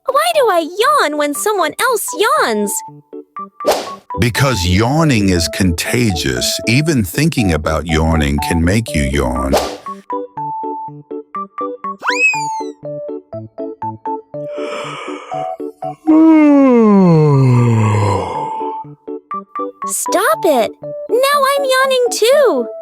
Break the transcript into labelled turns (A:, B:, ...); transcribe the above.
A: Why do I yawn when someone else yawns?
B: Because yawning is contagious. Even thinking about yawning can make you yawn.
A: Stop it! Now I'm yawning too!